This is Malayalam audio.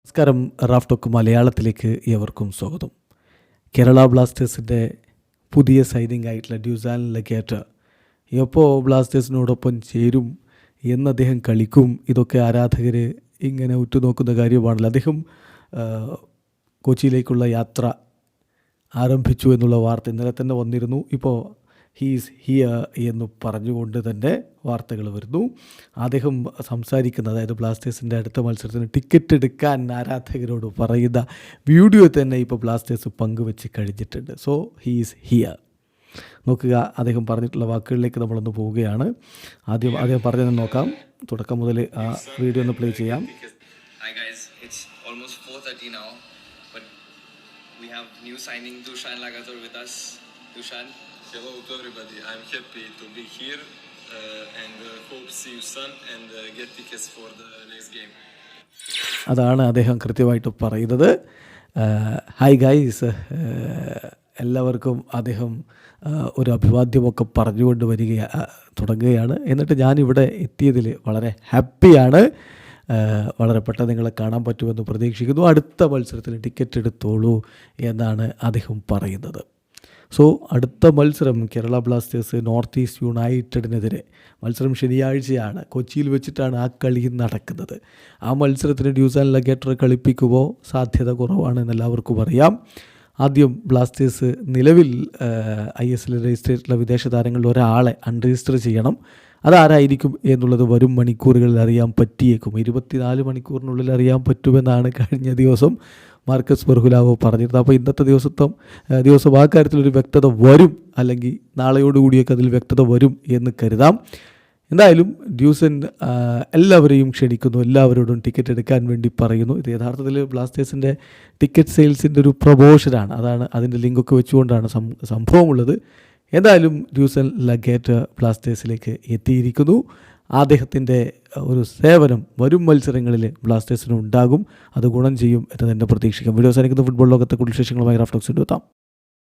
നമസ്കാരം. റാഫ് ടോക്ക് മലയാളത്തിലേക്ക് ഏവർക്കും സ്വാഗതം. കേരള ബ്ലാസ്റ്റേഴ്സിൻ്റെ പുതിയ സൈനിങ് ആയിട്ടുള്ള ഡ്യൂസാൻ ലഗേറ്റ് എപ്പോൾ ബ്ലാസ്റ്റേഴ്സിനോടൊപ്പം ചേരും, എന്ന് അദ്ദേഹം കളിക്കും, ഇതൊക്കെ ആരാധകർ ഇങ്ങനെ ഉറ്റുനോക്കുന്ന കാര്യമാണല്ലോ. അദ്ദേഹം കൊച്ചിയിലേക്കുള്ള യാത്ര ആരംഭിച്ചു എന്നുള്ള വാർത്ത ഇന്നലെ തന്നെ വന്നിരുന്നു. ഇപ്പോൾ ഹീസ് ഹിയർ എന്ന് പറഞ്ഞുകൊണ്ട് തന്നെ വാർത്തകൾ വരുന്നു. അദ്ദേഹം സംസാരിക്കുന്ന, അതായത് ബ്ലാസ്റ്റേഴ്സിൻ്റെ അടുത്ത മത്സരത്തിന് ടിക്കറ്റ് എടുക്കാൻ ആരാധകരോട് പറയുന്ന വീഡിയോ തന്നെ ഇപ്പോൾ ബ്ലാസ്റ്റേഴ്സ് പങ്കുവെച്ച് കഴിഞ്ഞിട്ടുണ്ട്. So he's here. നോക്കുക, അദ്ദേഹം പറഞ്ഞിട്ടുള്ള വാക്കുകളിലേക്ക് നമ്മളൊന്ന് പോവുകയാണ്. അദ്ദേഹം പറഞ്ഞതെന്ന് നോക്കാം. തുടക്കം മുതൽ ആ വീഡിയോ ഒന്ന് പ്ലേ ചെയ്യാം. Hi guys, it's almost 4:30 now, but we have new signing Dusan Lagator with us. Dusan. Hello to everybody. I'm happy to be here and hope see you soon and get tickets for the next game. അതാണ് അദ്ദേഹം കൃത്യമായിട്ട് പറയുന്നത്. ഹായ് ഗൈസ്, എല്ലാവർക്കും അദ്ദേഹം ഒരു അഭിവാദ്യമൊക്കെ പറഞ്ഞുകൊണ്ട് തുടങ്ങുകയാണ്. എന്നിട്ട് ഞാനിവിടെ എത്തിയതിൽ വളരെ ഹാപ്പിയാണ്. വളരെ പെട്ടെന്ന് നിങ്ങളെ കാണാൻ പറ്റുമെന്ന് പ്രതീക്ഷിക്കുന്നു. അടുത്ത മത്സരത്തിന് ടിക്കറ്റ് എടുത്തോളൂ എന്നാണ് അദ്ദേഹം പറയുന്നത്. സോ അടുത്ത മത്സരം കേരള ബ്ലാസ്റ്റേഴ്സ് നോർത്ത് ഈസ്റ്റ് യുണൈറ്റഡിനെതിരെ. മത്സരം ശനിയാഴ്ചയാണ്. കൊച്ചിയിൽ വെച്ചിട്ടാണ് ആ കളി നടക്കുന്നത്. ആ മത്സരത്തിന് ഡ്യൂസാൻ ലഗേറ്റർ കളിപ്പിക്കുമോ? സാധ്യത കുറവാണെന്ന് എല്ലാവർക്കും അറിയാം. ആദ്യം ബ്ലാസ്റ്റേഴ്സ് നിലവിൽ ISL രജിസ്റ്റർ ചെയ്തിട്ടുള്ള വിദേശ താരങ്ങളിൽ ഒരാളെ അൺരജിസ്റ്റർ ചെയ്യണം. അതാരായിരിക്കും എന്നുള്ളത് വരും മണിക്കൂറുകളിൽ അറിയാൻ പറ്റിയേക്കും. 24 മണിക്കൂറിനുള്ളിൽ അറിയാൻ പറ്റുമെന്നാണ് കഴിഞ്ഞ ദിവസം മാർക്കസ് ബെർഹുലാവോ പറഞ്ഞിരുന്നത്. അപ്പോൾ ഇന്നത്തെ ദിവസം ആ കാര്യത്തിലൊരു വ്യക്തത വരും, അല്ലെങ്കിൽ നാളെയോടുകൂടിയൊക്കെ അതിൽ വ്യക്തത വരും എന്ന് കരുതാം. എന്തായാലും ഡ്യൂസൻ എല്ലാവരെയും ക്ഷണിക്കുന്നു, എല്ലാവരോടും ടിക്കറ്റ് എടുക്കാൻ വേണ്ടി പറയുന്നു. ഇത് യഥാർത്ഥത്തിൽ ബ്ലാസ്റ്റേഴ്സിൻ്റെ ടിക്കറ്റ് സെയിൽസിൻ്റെ ഒരു പ്രൊമോഷനാണ്. അതാണ് അതിൻ്റെ ലിങ്കൊക്കെ വെച്ചുകൊണ്ടാണ് സംഭവമുള്ളത്. എന്തായാലും ഡ്യൂസൻ ലഗേറ്റ് ബ്ലാസ്റ്റേഴ്സിലേക്ക് എത്തിയിരിക്കുന്നു. അദ്ദേഹത്തിൻ്റെ ഒരു സേവനം വരും മത്സരങ്ങളിൽ ബ്ലാസ്റ്റേഴ്സിന് ഉണ്ടാകും. അത് ഗുണം ചെയ്യും എന്ന് തന്നെ പ്രതീക്ഷിക്കാം. വീഡിയോ സാധിക്കുന്ന ഫുട്ബോൾ ലോകത്തെ കൂടുതൽ വിശേഷങ്ങളുമായി റാഫ് ടോക്സിൽ എത്താം.